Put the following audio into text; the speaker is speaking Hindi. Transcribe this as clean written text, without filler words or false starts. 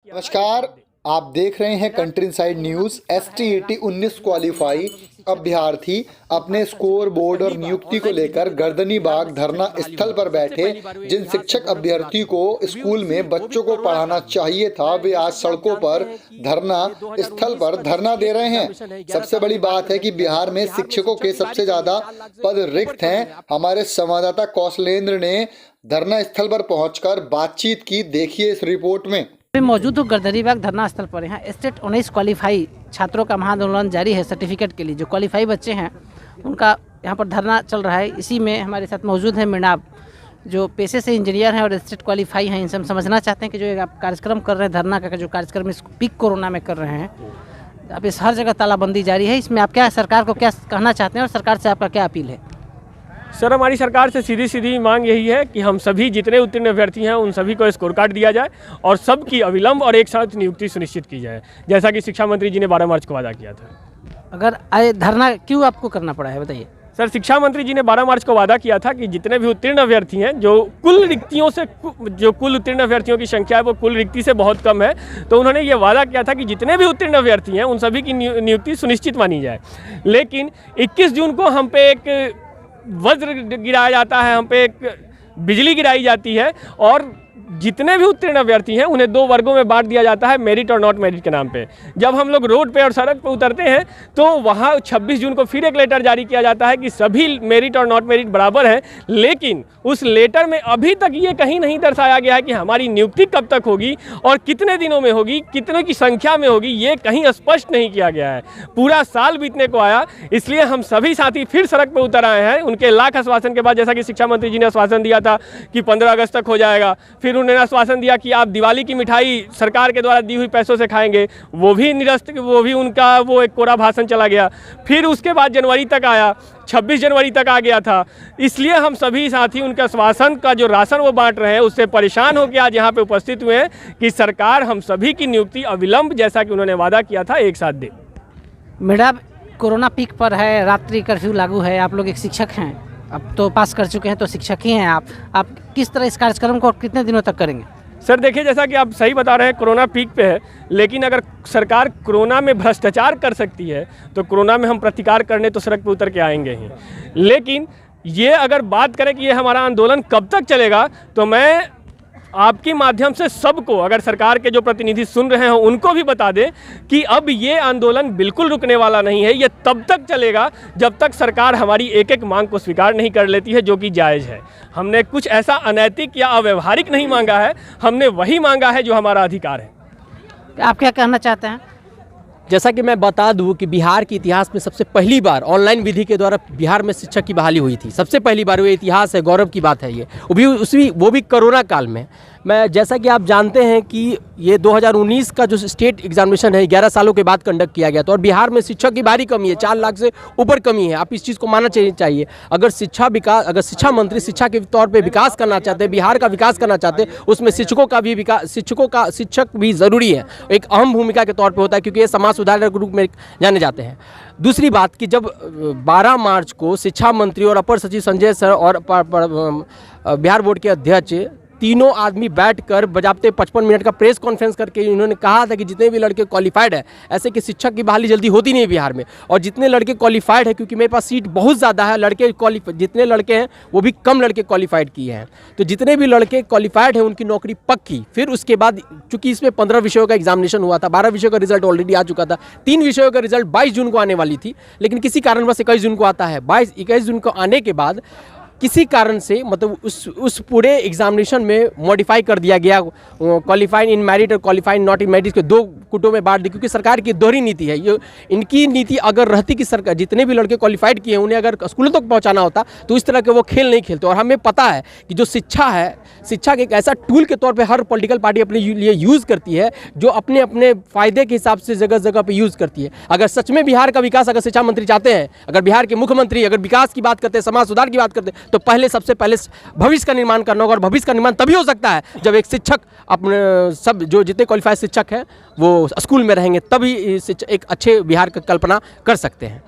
नमस्कार, आप देख रहे हैं country inside news. STET 19 qualify अभ्यर्थी अपने स्कोर बोर्ड और नियुक्ति को लेकर गर्दनीबाग धरना स्थल पर बैठे। जिन शिक्षक अभ्यर्थी को स्कूल में बच्चों को पढ़ाना चाहिए था, वे आज सड़कों पर धरना स्थल पर धरना दे रहे हैं। सबसे बड़ी बात है कि बिहार में शिक्षकों के सबसे ज्यादा पद रिक्त हैं। हमारे संवाददाता कौशलेंद्र ने धरना स्थल पर पहुंचकर बातचीत की। देखिए इस रिपोर्ट में। मौजूद हूँ गर्दनीबाग धरना स्थल पर। यहाँ STET 19 क्वालिफाई छात्रों का महाआंदोलन जारी है। सर्टिफिकेट के लिए जो क्वालिफाई बच्चे हैं उनका यहाँ पर धरना चल रहा है। इसी में हमारे साथ मौजूद है मृणाल, जो पेशे से इंजीनियर हैं और STET क्वालिफाई हैं। इनसे हम समझना चाहते हैं कि जो आप कार्यक्रम कर रहे हैं, धरना का जो कार्यक्रम इस पीक कोरोना में कर रहे हैं, अब इस हर जगह तालाबंदी जारी है, इसमें आप क्या सरकार को क्या कहना चाहते हैं और सरकार से आपका क्या अपील है? सर, हमारी सरकार से सीधी मांग यही है कि हम सभी जितने उत्तीर्ण अभ्यर्थी हैं उन सभी को स्कोर कार्ड दिया जाए और सबकी अविलंब और एक साथ नियुक्ति सुनिश्चित की जाए, जैसा कि शिक्षा मंत्री जी ने 12 मार्च को वादा किया था। अगर धरना क्यों आपको करना पड़ा है, बताइए। सर, शिक्षा मंत्री जी ने 12 मार्च को वादा किया था कि जितने भी उत्तीर्ण अभ्यर्थी हैं, जो कुल रिक्तियों से जो कुल उत्तीर्ण अभ्यर्थियों की संख्या है वो कुल रिक्ति से बहुत कम है, तो उन्होंने ये वादा किया था कि जितने भी उत्तीर्ण अभ्यर्थी हैं उन सभी की नियुक्ति सुनिश्चित मानी जाए। लेकिन 21 जून को हम पे एक वज्र गिराया जाता है, हम पे एक बिजली गिराई जाती है और जितने भी उत्तीर्ण अभ्यर्थी हैं उन्हें 2 वर्गों में बांट दिया जाता है, मेरिट और नॉट मेरिट के नाम पे। जब हम लोग रोड पे और सड़क पे उतरते हैं तो वहाँ 26 जून को फिर एक लेटर जारी किया जाता है कि सभी मेरिट और नॉट मेरिट बराबर हैं, लेकिन उस लेटर में अभी तक ये कहीं नहीं दर्शाया गया है कि हमारी नियुक्ति कब तक होगी और कितने दिनों में होगी, कितने की संख्या में होगी, ये कहीं स्पष्ट नहीं किया गया है। पूरा साल बीतने को आया, इसलिए हम सभी साथी फिर सड़क पर उतर आए हैं। उनके लाख आश्वासन के बाद, जैसा कि शिक्षा मंत्री जी ने आश्वासन दिया था कि 15 अगस्त तक हो जाएगा, फिर उन्होंने आश्वासन दिया कि आप दिवाली की मिठाई सरकार के द्वारा दी हुई पैसों से खाएंगे, वो भी निरस्त, वो भी उनका वो एक कोरा भाषण चला गया। फिर उसके बाद जनवरी तक आया, 26 जनवरी तक आ गया था। इसलिए हम सभी साथी उनके आश्वासन का जो राशन वो बांट रहे हैं उससे परेशान होकर आज यहाँ पे उपस्थित हुए हैं कि सरकार हम सभी की नियुक्ति अविलंब, जैसा कि उन्होंने वादा किया था, एक साथ दे। मैडम, कोरोना पीक पर है, रात्रि कर्फ्यू लागू है, आप लोग एक शिक्षक हैं, अब तो पास कर चुके हैं, तो शिक्षक ही हैं आप किस तरह इस कार्यक्रम को कितने दिनों तक करेंगे? सर देखिए, जैसा कि आप सही बता रहे हैं, कोरोना पीक पे है, लेकिन अगर सरकार कोरोना में भ्रष्टाचार कर सकती है तो कोरोना में हम प्रतिकार करने तो सड़क पे उतर के आएंगे ही। लेकिन ये अगर बात करें कि ये हमारा आंदोलन कब तक चलेगा, तो मैं आपके माध्यम से सबको, अगर सरकार के जो प्रतिनिधि सुन रहे हैं उनको भी बता दें कि अब ये आंदोलन बिल्कुल रुकने वाला नहीं है। ये तब तक चलेगा जब तक सरकार हमारी एक एक मांग को स्वीकार नहीं कर लेती है, जो कि जायज़ है। हमने कुछ ऐसा अनैतिक या अव्यवहारिक नहीं मांगा है, हमने वही मांगा है जो हमारा अधिकार है। आप क्या कहना चाहते हैं? जैसा कि मैं बता दूं कि बिहार के इतिहास में सबसे पहली बार ऑनलाइन विधि के द्वारा बिहार में शिक्षक की बहाली हुई थी। सबसे पहली बार, वो इतिहास है, गौरव की बात है ये, वो भी कोरोना काल में। मैं, जैसा कि आप जानते हैं कि ये 2019 का जो स्टेट एग्जामिनेशन है 11 सालों के बाद कंडक्ट किया गया था और बिहार में शिक्षक की भारी कमी है, 4 लाख से ऊपर कमी है। आप इस चीज़ को मानना चाहिए। अगर शिक्षा मंत्री शिक्षा के तौर पे विकास करना चाहते हैं, बिहार का विकास करना चाहते हैं, उसमें शिक्षकों का भी विकास, शिक्षक भी ज़रूरी है, एक अहम भूमिका के तौर पर होता है, क्योंकि ये समाज सुधारक के रूप में जाने जाते हैं। दूसरी बात कि जब 12 मार्च को शिक्षा मंत्री और अपर सचिव संजय सर और बिहार बोर्ड के अध्यक्ष तीनों आदमी बैठकर बजाबते 55 मिनट का प्रेस कॉन्फ्रेंस करके इन्होंने कहा था कि जितने भी लड़के क्वालिफाइड है, ऐसे कि शिक्षक की बहाली जल्दी होती नहीं है बिहार में, और जितने लड़के क्वालिफाइड है, क्योंकि मेरे पास सीट बहुत ज़्यादा है, जितने लड़के हैं वो भी कम लड़के क्वालिफाइड किए हैं, तो जितने भी लड़के क्वालिफाइड हैं उनकी नौकरी पक्की। फिर उसके बाद चूंकि इसमें 15 विषयों का एग्जामिनेशन हुआ था, 12 विषयों का रिजल्ट ऑलरेडी आ चुका था, 3 विषयों का रिजल्ट 22 जून को आने वाली थी, लेकिन किसी कारणवश 21 जून को आता है। 21 जून को आने के बाद किसी कारण से, मतलब उस पूरे एग्जामिनेशन में मॉडिफाई कर दिया गया, क्वालिफाइड इन मेरिट और क्वालिफाइड नॉट इन मेरिट के 2 गुटों में बांट दी, क्योंकि सरकार की दोहरी नीति है। ये इनकी नीति अगर रहती कि सरकार जितने भी लड़के क्वालिफाइड किए हैं उन्हें अगर स्कूलों तक पहुंचाना होता तो इस तरह के वो खेल नहीं खेलते। और हमें पता है कि जो शिक्षा है, शिक्षा के एक ऐसा टूल के तौर पर हर पॉलिटिकल पार्टी अपने लिए यूज़ करती है, जो अपने अपने फ़ायदे के हिसाब से जगह जगह पर यूज़ करती है। अगर सच में बिहार का विकास अगर शिक्षा मंत्री चाहते हैं, अगर बिहार के मुख्यमंत्री अगर विकास की बात करते हैं, समाज सुधार की बात करते हैं, तो सबसे पहले भविष्य का निर्माण करना होगा। और भविष्य का निर्माण तभी हो सकता है जब एक शिक्षक अपने सब जो जितने क्वालिफाइड शिक्षक हैं वो स्कूल में रहेंगे, तभी एक अच्छे बिहार की कल्पना कर सकते हैं।